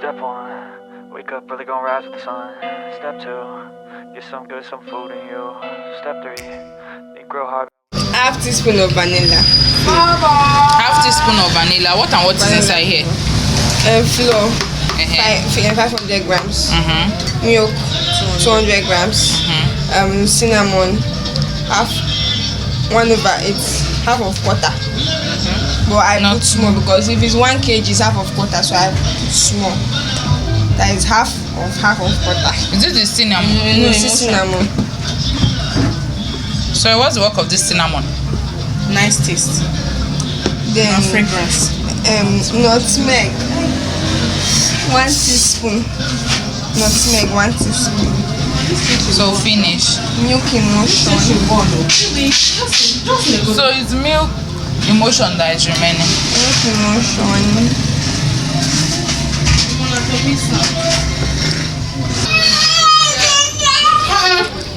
Step 1, wake up early, gonna rise with the sun. Step 2, get some food in you. Step 3, think real hard. Half teaspoon of vanilla. Half teaspoon of vanilla. What and what is inside here? Flour. 500 grams. Milk. 200 grams. Cinnamon. Half 1/8. Half of quarter. But I put small because if it's 1 kg, it's half of quarter, so I put small. That is half of quarter. Is this the cinnamon? No, it's cinnamon. So what's the work of this cinnamon? Nice taste. Then And fragrance. Nutmeg. 1 teaspoon. Nutmeg, 1 teaspoon. So finish. Milk emulsion. So it's milk emulsion that is remaining. Milk emulsion.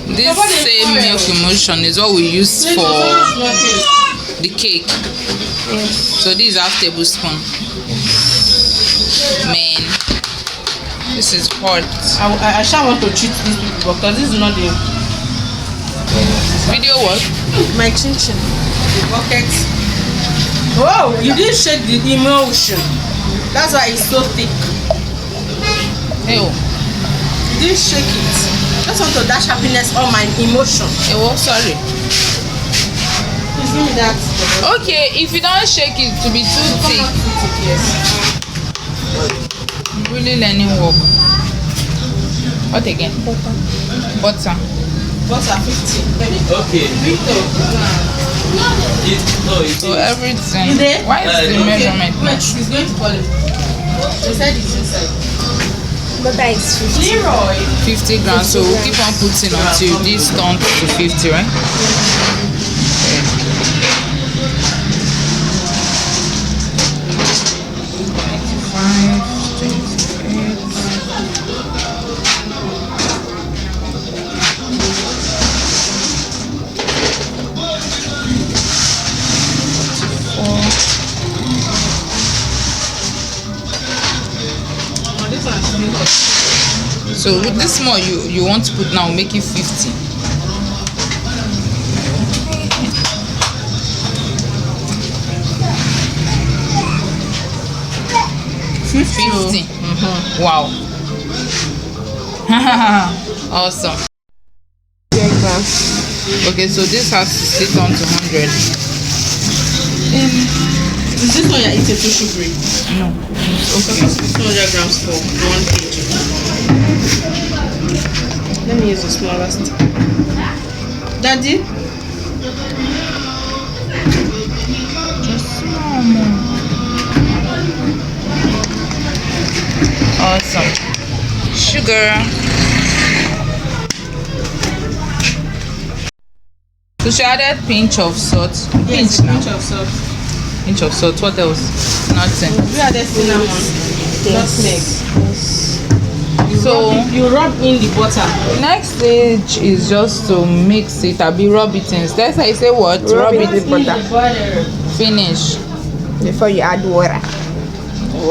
This same milk emulsion is what we use for the cake. Yes. So this is half tablespoon. Man, this is hot. I shall want to cheat these people because this is not the Video what? my chin. The bucket. Whoa, you didn't shake the emulsion. That's why it's so thick. Ew. You didn't shake it. Just want to dash happiness on my emotion. Ew, sorry. Please give me that. Okay, if you don't shake it to be too thick, Yes. really learning work. What again? Butter. Butter 50. Okay. So everything. You there? Why is the measurement? Wait, she's going to call it. She said it's inside. Butter is 50. Leroy. 50 grams. So we'll keep on putting until this turns to 50, right? So with this more you want to put now, make it 50. Wow. Awesome. Okay, so this has to sit on to 100. Is this one you're eating too sugary? No. Okay. 200 grams for 1 kg. Let me use the smallest. Daddy? Just small more. Awesome. Sugar. So she added pinch of salt. Yes, Pinch now. pinch of salt. Pinch of salt. What else? Nothing. We added cinnamon. Nutmeg. So You rub in the butter. next stage is just to mix it. I'll be rub it in. That's how you say what? Rub it in In butter. the butter. Finish. Before you add water.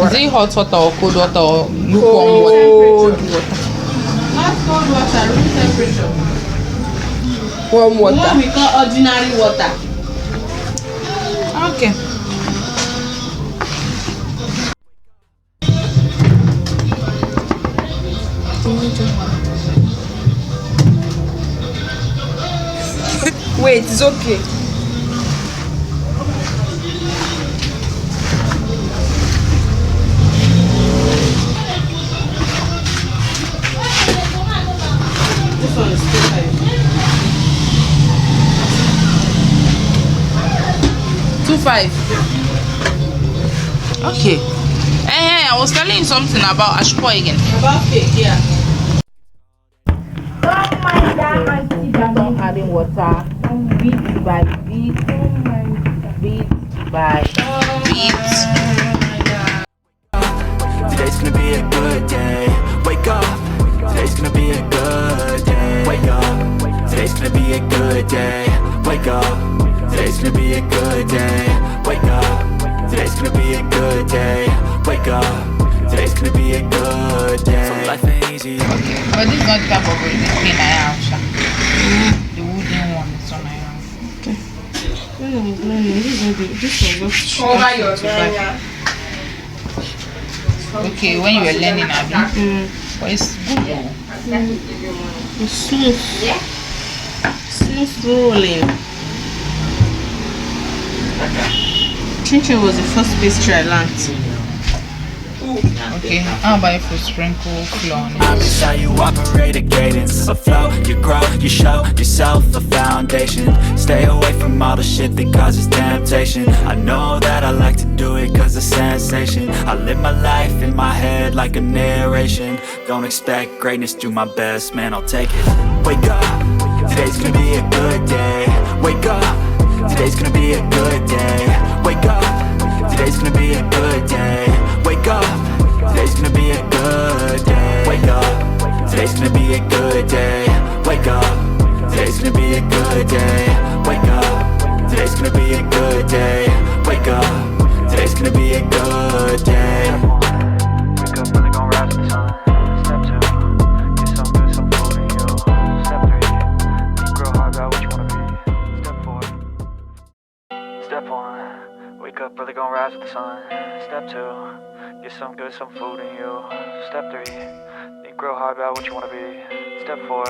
Is it hot water or cold water or lukewarm water? Cold water. Not cold water, room temperature. Warm The one water. we call ordinary water. Okay. Wait, it's okay. This one is too high. 2.5. Okay. I was telling you something about ashpo again. About cake, yeah. Keep on adding water bit by bit, bit by bit. Today's gonna be a good day. Wake up. Today's gonna be a good day. Wake up. Today's gonna be a good day. Wake up. Today's gonna be a good day. Wake up. Today's gonna be a good day. Wake up. Today's gonna be a good easy. But this is not the type of thing I have. Sha. The wooden one is on my house. Over your area. Okay, when you were learning, Abby. But it's good though. It's smooth. Smooth rolling. Chin was the first pastry I learned. Okay, how about if we sprinkle flour on it? It's how you operate a cadence, a flow, you grow, you show yourself a foundation. Stay away from all the shit that causes temptation. I know that I like to do it cause it's sensation. I live my life in my head like a narration. Don't expect greatness, do my best, man, I'll take it. Wake up, today's gonna be a good day. Wake up, today's gonna be a good day. Wake up, today's gonna be a good day. Wake up, today's gonna be a good day. Wake up, today's gonna be a good day. Wake up, today's gonna be a good day. Wake up, today's gonna be a good day. Wake up, today's gonna be a good day. Wake up, really gon' rise with the sun. Step 2, get some good, some food in you. Step 3, think real hard about what you wanna be. Step 4, Step 1, wake up, really gon' rise with the sun. Step 2, get some good, some food in you. Step 3, think real hard about what you wanna be. Step 4,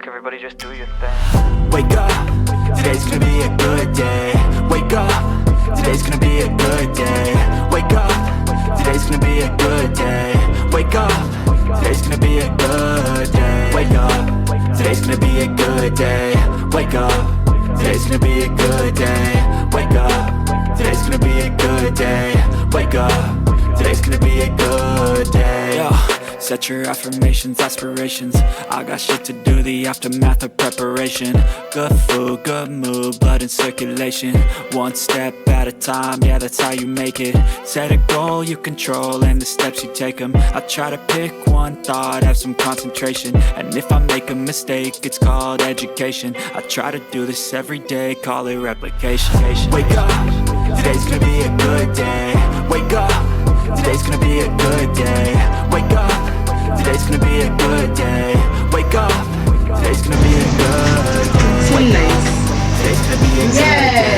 everybody just do your thing. Wake up, today's gonna be a good day. Wake up, today's gonna be a good day. Wake up, today's gonna be a good day. Wake up, today's gonna be a good day. Wake up, today's gonna be a good day. Wake up, today's gonna be a good day. Wake up, today's gonna be a good day. Wake up, today's gonna be a good day. Yo, set your affirmations, aspirations. I got shit to do, the aftermath of preparation. Good food, good mood, blood in circulation. One step at a time, yeah, that's how you make it. Set a goal you control and the steps you take them. I try to pick one thought, have some concentration. And if I make a mistake, it's called education. I try to do this every day, call it replication. Wake up, today's gonna be a good day. Wake up, today's gonna be a good day. Wake up, today's gonna be a good day. Wake up, today's gonna be a good day. Wake up, today's gonna be a good day.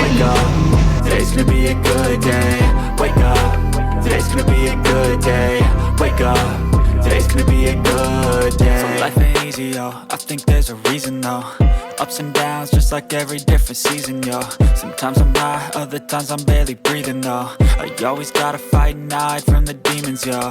Wake up, today's gonna be a good day. Wake up, today's gonna be a good day. Wake up, today's gonna be a good day. So life ain't easy, yo, I think there's a reason though. Ups and downs, just like every different season, yo. Sometimes I'm high, other times I'm barely breathing, though. I always gotta fight and hide from the demons, yo.